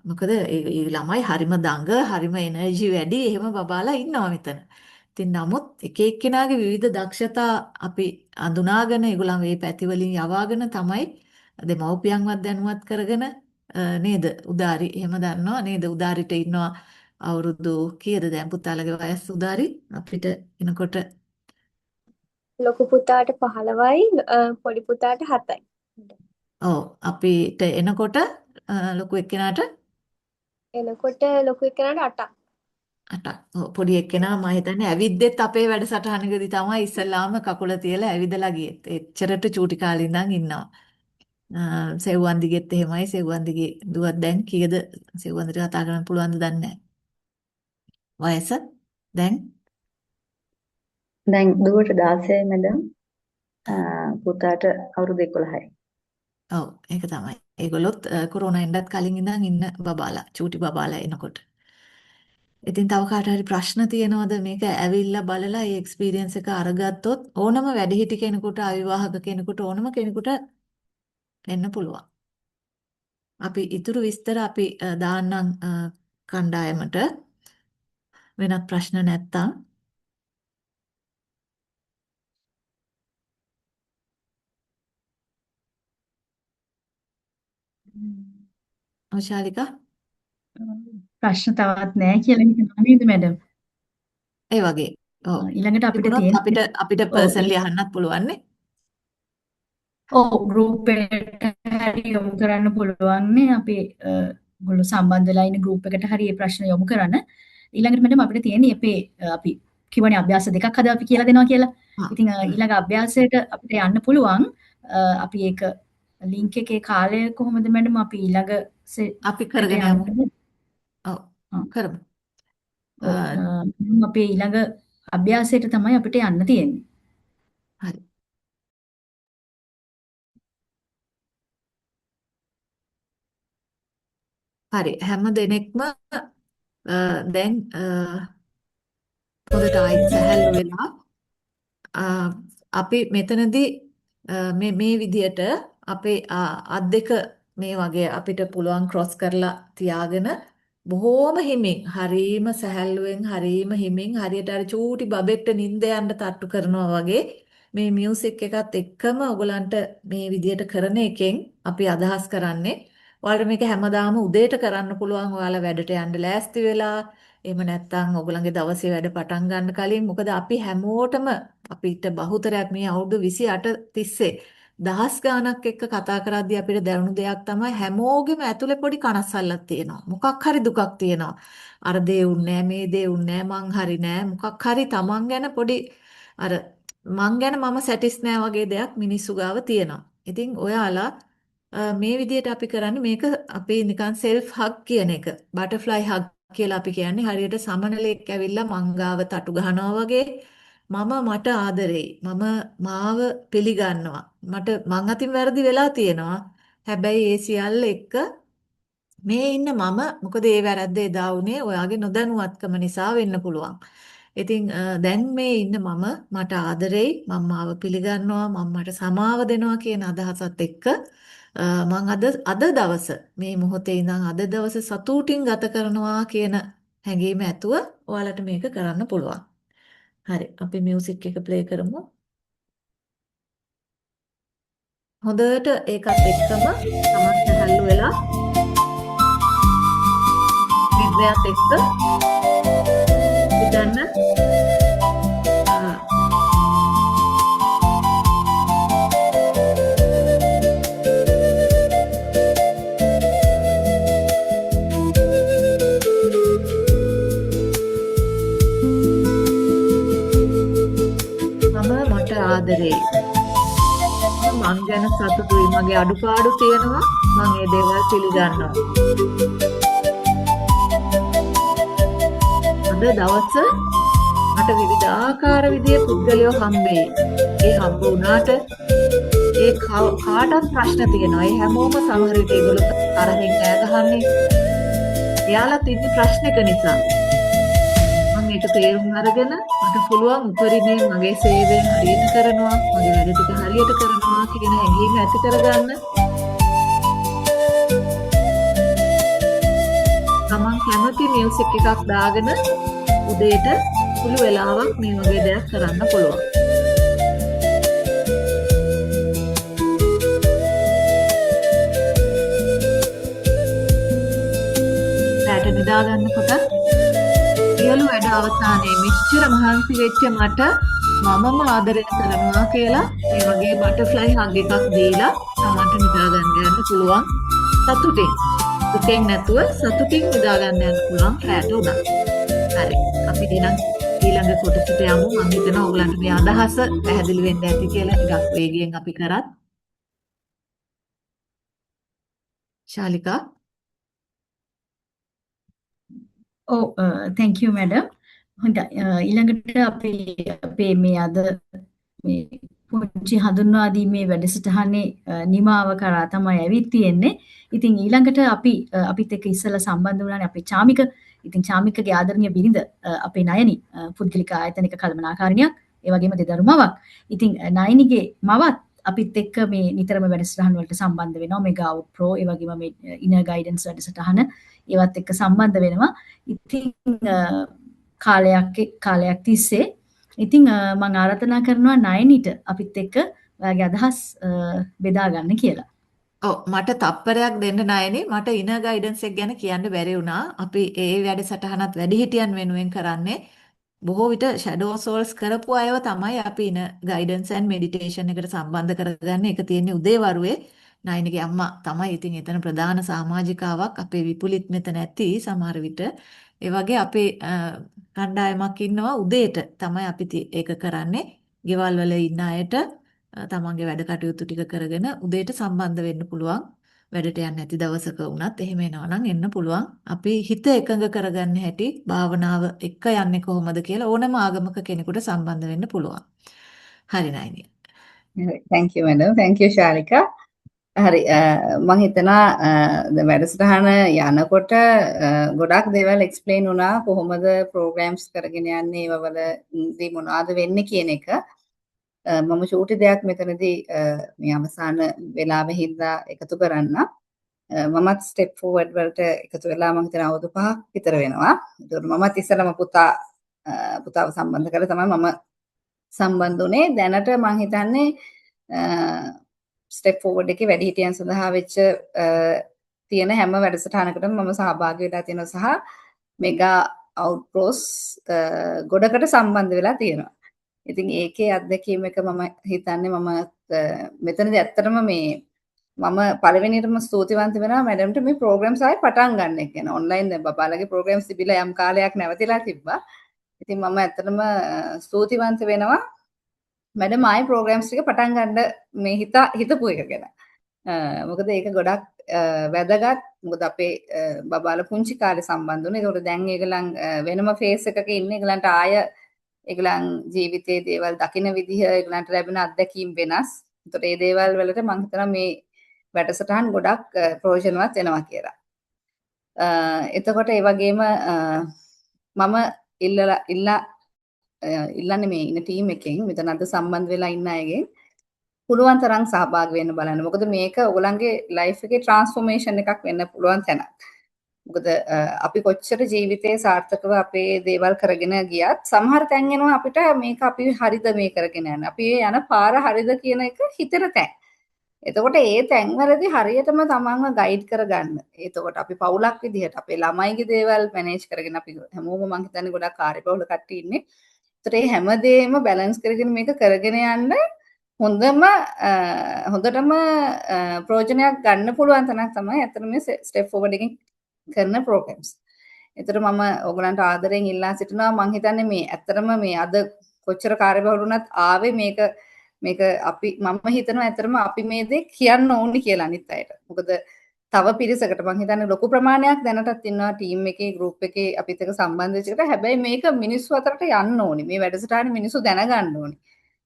මොකද ඒ ළමයි හරිම දඟ, හරිම එනර්ජි වැඩි. එහෙම බබාලා ඉන්නවා මෙතන. ඉතින් නමුත් එක එක්කෙනාගේ විවිධ දක්ෂතා අපි අඳුනාගෙන ඒගොල්ලන් මේ පැති වලින් යවාගෙන තමයි දෙමව්පියන්වත් දැනුවත් කරගෙන නේද උදාරි එහෙම දන්නවා නේද උදාරිට ඉන්නවා අවුරුදු කීයද දැන් පුතාලගේ වයස උදාරි අපිට එනකොට ලොකු පුතාට 15යි පොඩි පුතාට 7යි. ඔව් අපිට එනකොට ලොකු එක්කෙනාට එනකොට ලොකු එකනට 8ක්. 8ක්. ඔව් පොඩි එක්කෙනා මම හිතන්නේ ඇවිද්දෙත් අපේ වැඩසටහනකදී තමයි ඉස්සල්ලාම කකුල තියලා ඇවිදලා ගියෙත්. එච්චරට චූටි කාලේ ඉඳන් ඉන්නවා. සෙව්වන් දිගෙත් එහෙමයි සෙව්වන් දිගේ දුවක් දැන් කීයද සෙව්වන්දිට කතා කරන්න පුළුවන්ද දන්නේ නැහැ. වයස දැන් දැන් දුවට 16යි මැඩම්. පුතාට අවුරුදු 11යි. ඔව් ඒක තමයි. ඒගොල්ලොත් කොරෝනා එන්නත් කලින් ඉඳන් ඉන්න බබාලා චූටි බබාලා එනකොට. ඉතින් තව කාට හරි ප්‍රශ්න තියෙනවද මේක ඇවිල්ලා බලලා ඒ එක්ස්පීරියන්ස් එක අරගත්තොත් ඕනම වැඩිහිටි කෙනෙකුට අවිවාහක කෙනෙකුට ඕනම කෙනෙකුට එන්න පුළුවන්. අපි ඉතුරු විස්තර අපි දාන්නම් කණ්ඩායමට වෙනත් ප්‍රශ්න නැත්තම්. ශාලිකා ප්‍රශ්න තවත් නැහැ කියලා හිතනවා නේද මැඩම්? ඒ වගේ. ඔව්. ඊළඟට අපිට තිබුණොත් තියෙන අපිට පර්සනලි අහන්නත් පුළුවන් නේ. ගෲප් එකට හරි යොමු කරන්න පුළුවන් නේ අපි ගොල්ලෝ සම්බන්ධ වෙලා ඉන්න ගෲප් එකට හරි මේ ප්‍රශ්න යොමු කරන්න. ඊළඟට මැඩම් අපිට තියෙන්නේ අපේ අපි කිව්වනේ අභ්‍යාස දෙකක් අද අපි කියලා දෙනවා කියලා. ඉතින් ඊළඟ අභ්‍යාසයට අපිට යන්න පුළුවන්. අපි ඒක ලින්ක් එකේ කාලය කොහොමද මැඩම් අපි ඊළඟ අපි කරගෙන යමු. ඔව්. කරමු. අපේ ඊළඟ අභ්‍යාසයට තමයි අපිට යන්න තියෙන්නේ. හරි. හරි හැම දෙනෙක්ම දැන් පොඩට ආයිත් සැහැල්ලු වෙලා අපි මෙතනදී මේ විදියට අපේ අත් දෙක මේ වගේ අපිට පුළුවන් ක්‍රොස් කරලා තියාගෙන බොහෝම හිමින් හරීම සැහැල්ලුවෙන් හරීම හිමින් හරියට අර චූටි බබෙක්ට නිින්ද යන්න තට්ටු කරනවා වගේ මේ මියුසික් එකත් එක්කම ඔයගලන්ට මේ විදියට කරන එකෙන් අපි අදහස් කරන්නේ ඔයාලට මේක හැමදාම උදේට කරන්න පුළුවන් ඔයාලා වැඩට යන්න ලෑස්ති වෙලා එහෙම නැත්නම් ඔයගලගේ දවසේ වැඩ පටන් ගන්න කලින් මොකද අපි හැමෝටම අපිට බහුතරයක් මේ අවුරුදු 28 තිස්සේ දහස් ගාණක් එක්ක කතා කරද්දී අපිට දැනුණු දෙයක් තමයි හැමෝගෙම ඇතුලේ පොඩි කනස්සල්ලක් තියෙනවා. මොකක් හරි දුකක් තියෙනවා. අර දේ උන්නේ මේ දේ උන්නේ මං හරි නෑ මොකක් හරි තමන් ගැන පොඩි අර මං ගැන මම සැටිස් නෑ වගේ දෙයක් මිනිස්සු ගාව තියෙනවා. ඉතින් ඔයාලා මේ විදිහට අපි කරන්නේ මේක අපි නිකන් සෙල්ෆ් හග් කියන එක. බටර්ෆ්ලයි හග් කියලා අපි කියන්නේ හරියට සමනලෙක් ඇවිල්ලා මංගාව තටු ගහනවා වගේ මම මට ආදරෙයි. මම මාව පිළිගන්නවා. මං අතින් වැරදි වෙලා තියෙනවා. හැබැයි ඒ සියල්ල එක්ක මේ ඉන්න මම මොකද ඒ වැරද්ද එදා උනේ ඔයාගේ නොදැනුවත්කම නිසා වෙන්න පුළුවන්. ඉතින් දැන් මේ ඉන්න මම මට ආදරෙයි. මම මාව පිළිගන්නවා. මම මට සමාව දෙනවා කියන අදහසත් එක්ක මම අද දවස මේ මොහොතේ ඉඳන් අද දවස සතුටින් ගත කරනවා කියන හැඟීම ඇතුව ඔයාලට මේක කරන්න පුළුවන්. හරි අපි මියුසික් එක ප්ලේ කරමු. හොඳට ඒකත් එක්කම තමන් සැහැල්ලු වෙලා නිද්‍රයත් එක්ක හිතන්න ආදරේ මං ගැන සතුටුයි මගේ අඩුපාඩු තියෙනවා මං ඒ දේවල් පිළිගන්නවා අද දවස මට විවිධාකාර විදිහේ පුද්ගලයෝ හම්බෙයි ඒ හම්බ වුණාට ඒ කාටවත් ප්‍රශ්න තියෙනවා ඒ හැමෝම සමහර විට ඒගොල්ලෝ තරහින් ඈ ගහන්නේ එයාලත් ඉන්නේ ප්‍රශ්නක නිසා ඒක තේරුම් අරගෙන මට පුළුවන් උපරිමයෙන් මගේ සේවයෙන් හරියට කරනවා මගේ වැඩ ටික හරියට කරනවා කියන හැඟීම ඇති කරගන්න තමන් කැමති මියුසික් එකක් දාගෙන උදේට සුළු වෙලාවක් මේ වගේ දෙයක් කරන්න පුළුවන් රැට නිදා ගන්නකොට සියලු වැඩ අවසානයේ මෙච්චර මහන්සි වෙච්ච මට මමම ආදරය කරනවා කියලා මේ වගේ බටර්ෆ්ලයි හග් එකක් දීලා තමන්ට නිදා ගන්න පුළුවන් සතුටින් දුකෙන් නැතුව සතුටින් නිදා ගන්න යන්න පුළුවන් රැට උනා. හරි. අපි ඊළඟ කොටසට යමු. මම හිතනවා ඔයගලන්ට මේ අදහස පැහැදිලි වෙන්න ඇති කියලා ටිකක් වේගයෙන් අපි කරත්. ශාලිකා thank you madam. හොඳයි ඊළඟට අපි අපේ මේ අද මේ පුංචි හඳුන්වා දීමේ වැඩසටහනේ නිමාව කරා තමයි ඇවිත් තියෙන්නේ. ඉතින් ඊළඟට අපිත් එක්ක ඉස්සලා සම්බන්ධ වුණානේ අපේ චාමික. ඉතින් චාමිකගේ ආදරණීය බිරිඳ අපේ නයනි පුද්ගලික ආයතනික කළමනාකාරිනියක්. ඒ වගේම දෙදරුමවක්. ඉතින් නයනිගේ මවත් අපිත් එක්ක මේ නිතරම වැඩසටහන් වලට සම්බන්ධ වෙනවා. මෙගා අවුට් ප්‍රෝ ඒ වගේම මේ ඉනර් ගයිඩන්ස් වැඩසටහන ඒවත් එක්ක සම්බන්ධ වෙනවා. ඉතින් කාලයක් තිස්සේ ඉතින් මම ආරාධනා කරනවා නයනිට අපිත් එක්ක ඔයාගේ අදහස් බෙදා ගන්න කියලා. ඔව් මට තප්පරයක් දෙන්න නයනේ මට ඉනර් ගයිඩන්ස් එක ගැන කියන්න බැරි වුණා. අපි ඒ වැඩසටහනත් වැඩිහිටියන් වෙනුවෙන් කරන්නේ. බොහෝ විට ෂැඩෝ සෝල්ස් කරපු අයව තමයි අපි ඉන ගයිඩන්ස් ඇන්ඩ් මෙඩිටේෂන් එකට සම්බන්ධ කරගන්නේ. ඒක තියෙන්නේ උදේවරුේ. නයනිගේ අම්මා තමයි ඉතින් එතන ප්‍රධාන සමාජිකාවක්. අපේ විපුලිත් මෙතන ඇති සමහර විට. ඒ වගේ අපේ කණ්ඩායමක් ඉන්නවා උදේට තමයි අපි ඒක කරන්නේ. ගෙවල් වල ඉන්න අයට තමන්ගේ වැඩ කටයුතු ටික කරගෙන උදේට සම්බන්ධ වෙන්න පුළුවන්. වැඩට යන්නේ නැති දවසක වුණත් එහෙම එනවා නම් එන්න පුළුවන්. අපි හිත එකඟ කරගන්න හැටි භාවනාව එක්ක යන්නේ කොහොමද කියලා ඕනම ආගමක කෙනෙකුට සම්බන්ධ වෙන්න පුළුවන්. හරි නයිනි. thank you madam thank you Sharika හරි මම හිතනවා දැන් වැඩසටහන යනකොට ගොඩක් දේවල් එක්ස්ප්ලেইন වුණා කොහොමද ප්‍රෝග්‍රෑම්ස් කරගෙන යන්නේ ඒවවලදී මොනවද වෙන්නේ කියන එක මම චූටි දෙයක් මෙතනදී මේ අවසාන වෙලාවෙ හින්දා එකතු කරන්න මමත් ස්ටෙප් ෆෝවර්ඩ් වලට එකතු වෙලා මම හිතන අවුරුදු 5ක් විතර වෙනවා. ඒකට මමත් ඉස්සෙල්ලාම පුතාව සම්බන්ධ කරලා තමයි මම සම්බන්ධ වුණේ. දැනට මම හිතන්නේ ස්ටෙප් ෆෝවර්ඩ් එකේ වැඩිහිටියන් සඳහා වෙච්ච තියෙන හැම වැඩසටහනකටම මම සහභාගී වෙලා තියෙනවා සහ මෙගා අවුට්ප්‍රෝස් ගොඩකට සම්බන්ධ වෙලා තියෙනවා. ඉතින් ඒකේ අත්දැකීම එක මම හිතන්නේ මම මෙතනදී ඇත්තටම මම පළවෙනියටම ස්තුතිවන්ත වෙනවා මැඩම්ට මේ ප්‍රෝග්‍රෑම්ස් ආයේ පටන් ගන්න එක ගැන. ඔන්ලයින් දැන් බබාලගේ ප්‍රෝග්‍රෑම්ස් තිබිලා යම් කාලයක් නැවතිලා තිබ්බා. ඉතින් මම ඇත්තටම ස්තුතිවන්ත වෙනවා මැඩම් ආයේ ප්‍රෝග්‍රෑම්ස් ටික පටන් ගන්න මේ හිතපු එක ගැන. මොකද ඒක ගොඩක් වැදගත්. මොකද අපේ බබාලා පුංචි කාලේ සම්බන්ධ වුණා. ඒකට දැන් ඒගොල්ලන් වෙනම ෆේස් එකක ඉන්නේ. ඒගොල්ලන්ට ආය ඒගොල්ලන් ජීවිතයේ දේවල් දකින විදිහ ඒගොල්ලන්ට ලැබෙන අත්දැකීම් වෙනස්. ඒතකොට මේ දේවල් වලට මම හිතනවා මේ වැඩසටහන් ගොඩක් ප්‍රයෝජනවත් වෙනවා කියලා. එතකොට ඒ වගේම මම ඉල්ලන්නේ මේ ඉන්න ටීම් එකෙන් මෙතන අද සම්බන්ධ වෙලා ඉන්න අයගෙන් පුළුවන් තරම් සහභාගී වෙන්න බලන්න. මොකද මේක ඔයගොල්ලන්ගේ ලයිෆ් එකේ ට්‍රාන්ස්ෆෝමේෂන් එකක් වෙන්න පුළුවන් තැනක්. මොකද අපි කොච්චර ජීවිතේ සාර්ථකව අපේ දේවල් කරගෙන ගියත් සමහර තැන් එනවා අපිට මේක අපි හරිද මේ කරගෙන යන. අපි යන පාර හරිද කියන එක හිතෙන තැන්. එතකොට ඒ තැන්වලදී හරියටම තමන්ව ගයිඩ් කරගන්න. එතකොට අපි පවුලක් විදිහට අපේ ළමයිගේ දේවල් මැනේජ් කරගෙන අපි හැමෝම මම හිතන්නේ ගොඩක් කාර්යබහුල කට්ටිය ඉන්නේ. ඒතර මේ හැමදේම බැලන්ස් කරගෙන මේක කරගෙන යන්න හොඳටම ප්‍රයෝජනයක් ගන්න පුළුවන් තැනක් තමයි අතන මේ ස්ටෙප් ෆෝවර්ඩ් එකෙන් කරන ප්‍රෝග්‍රෑම්ස්. ඒතර මම ඕගලන්ට ආදරෙන් ඉල්ලා සිටිනවා මම හිතන්නේ මේ ඇත්තටම මේ අද කොච්චර කාර්යබහුල වුණත් ආවේ මේක අපි මම හිතනවා ඇත්තටම අපි මේ දේ කියන්න ඕනි කියලා අනිත් අයට. මොකද තව පිරිසකට මම හිතන්නේ ලොකු ප්‍රමාණයක් දැනටත් ඉන්නවා ටීම් එකේ ගෲප් එකේ අපිත් එක්ක සම්බන්ධ වෙච්ච එකට. හැබැයි මේක මිනිස්සු අතරට යන්න ඕනි. මේ වැඩසටහන මිනිස්සු දැනගන්න ඕනි.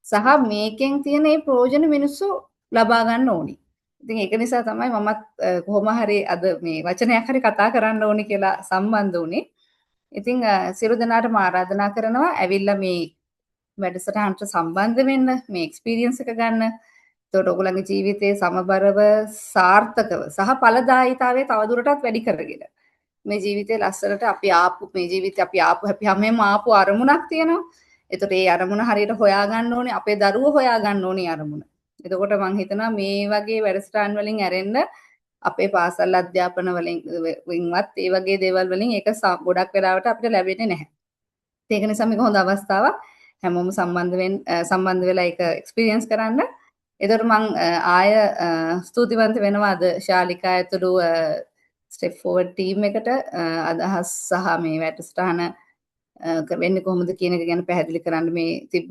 සහ මේකෙන් තියෙන මේ ප්‍රයෝජන මිනිස්සු ලබා ගන්න ඕනි. ඉතින් ඒක නිසා තමයි මමත් කොහොම හරි අද මේ වචනයක් හරි කතා කරන්න ඕනි කියලා සම්බන්ධ වුණේ. ඉතින් සියලු දෙනාටම ආරාධනා කරනවා ඇවිල්ලා මේ වැඩසටහනට සම්බන්ධ වෙන්න මේ එක්ස්පීරියන්ස් එක ගන්න. එතකොට ඔයගොල්ලන්ගේ ජීවිතයේ සමබරව සාර්ථකව සහ ඵලදායීතාවය තවදුරටත් වැඩි කරගෙන මේ ජීවිතේ ලස්සනට අපි හැමෝම ආපු අරමුණක් තියෙනවා. එතකොට ඒ අරමුණ හරියට හොයාගන්න ඕනේ. අපේ දරුවෝ හොයාගන්න ඕනේ අරමුණ. එතකොට මම හිතනවා මේ වගේ වැඩසටහන් වලින් ඇරෙන්න අපේ පාසල් අධ්‍යාපන වලින් වින්වත් ඒ වගේ දේවල් වලින් ඒක ගොඩක් වෙලාවට අපිට ලැබෙන්නේ නැහැ. ඒක නිසා මේක හොඳ අවස්ථාවක්. හැමෝම සම්බන්ධ වෙලා ඒක එක්ස්පීරියන්ස් කරන්න. එතකොට මම ආය ස්තුතිවන්ත වෙනවා අද ශාලිකා ඇතුළු ස්ටෙප් ෆෝවර්ඩ් ටීම් එකට අදහස් සහ මේ වැඩසටහන වෙන්නේ කොහොමද කියන එක ගැන පැහැදිලි කරන්න මේ තිබ්බ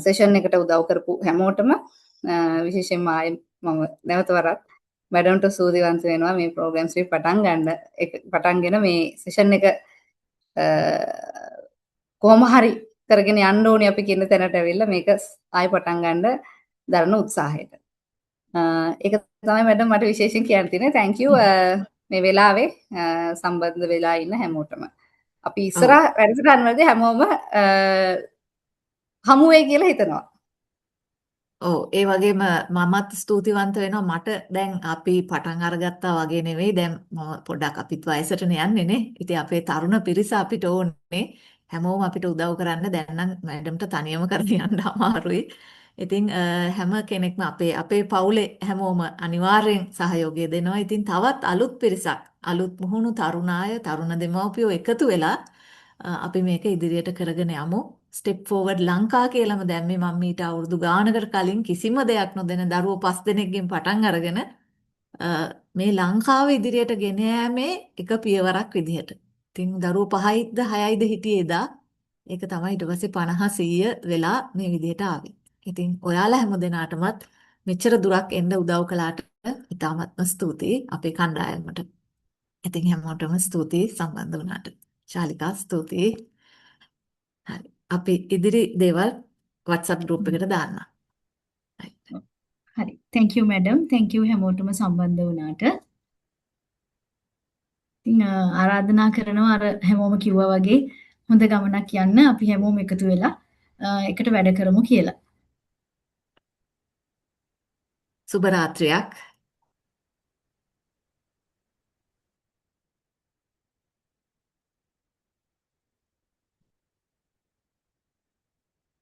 සෙෂන් එකට උදව් කරපු හැමෝටම විශේෂයෙන්ම ආයේ මම නැවත වරක් මැඩම්ට ස්තුතිවන්ත වෙනවා මේ ප්‍රෝග්‍රෑම්ස් එක පටන්ගෙන මේ සෙෂන් එක කොහොම හරි කරගෙන යන්න ඕනේ අපි කියන තැනට ඇවිල්ලා මේක ආයෙ පටන් ගන්න දරන උත්සාහයට. ඒක තමයි මැඩම් මට විශේෂයෙන් කියන්න තියෙන්නේ. thank you මේ වෙලාවේ සම්බන්ධ වෙලා ඉන්න හැමෝටම. අපි ඉස්සරහ වැඩසටහන් වලදී හැමෝම හමු වෙයි කියලා හිතනවා. ඔව් ඒ වගේම මමත් ස්තුතිවන්ත වෙනවා මට දැන් අපි පටන් අරගත්තා වගේ නෙවෙයි දැන් මම පොඩ්ඩක් අපිත් වයසටනේ යන්නේ නේ. ඉතින් අපේ තරුණ පිරිස අපිට ඕනේ හැමෝම අපිට උදව් කරන්න දැන් නම් මැඩම්ට තනියම කරගෙන යන්න අමාරුයි. ඉතින් හැම කෙනෙක්ම අපේ පවුලේ හැමෝම අනිවාර්යෙන් සහයෝගය දෙනවා. ඉතින් තවත් අලුත් පිරිසක් අලුත් මුහුණු තරුණාය තරුණ දෙමව්පියෝ එකතු වෙලා අපි මේක ඉදිරියට කරගෙන යමු. ස්ටෙප් ෆෝවර්ඩ් ලංකා කියලාම දැම්මේ මම මීට අවුරුදු ගානකට කලින් කිසිම දෙයක් නොදැන දරුවෝ 5 දෙනෙක්ගෙන් පටන් අරගෙන මේ ලංකාව ඉදිරියට ගෙන යාමේ එක පියවරක් විදිහට. ඉතින් දරුවෝ 5යිද 6යිද හිටියේ එදා. ඒක තමයි ඊට පස්සේ 50 100 වෙලා මේ විදිහට ආවේ. ඉතින් ඔයාලා හැමදෙනාටමත් මෙච්චර දුරක් එන්න උදව් කළාට ඉතාමත්ම ස්තුතියි අපේ කණ්ඩායමට. ඉතින් හැමෝටම ස්තුතියි සම්බන්ධ වුණාට. ශාලිකා ස්තුතියි. හරි. අපි ඉදිරි දේවල් WhatsApp group එකට දාන්න. හරි. thank you madam. thank you හැමෝටම සම්බන්ධ වුණාට. ඉතින් ආරාධනා කරනවා අර හැමෝම කිව්වා වගේ හොඳ ගමනක් යන්න අපි හැමෝම එකතු වෙලා එකට වැඩ කරමු කියලා. සුබ රාත්‍රියක්.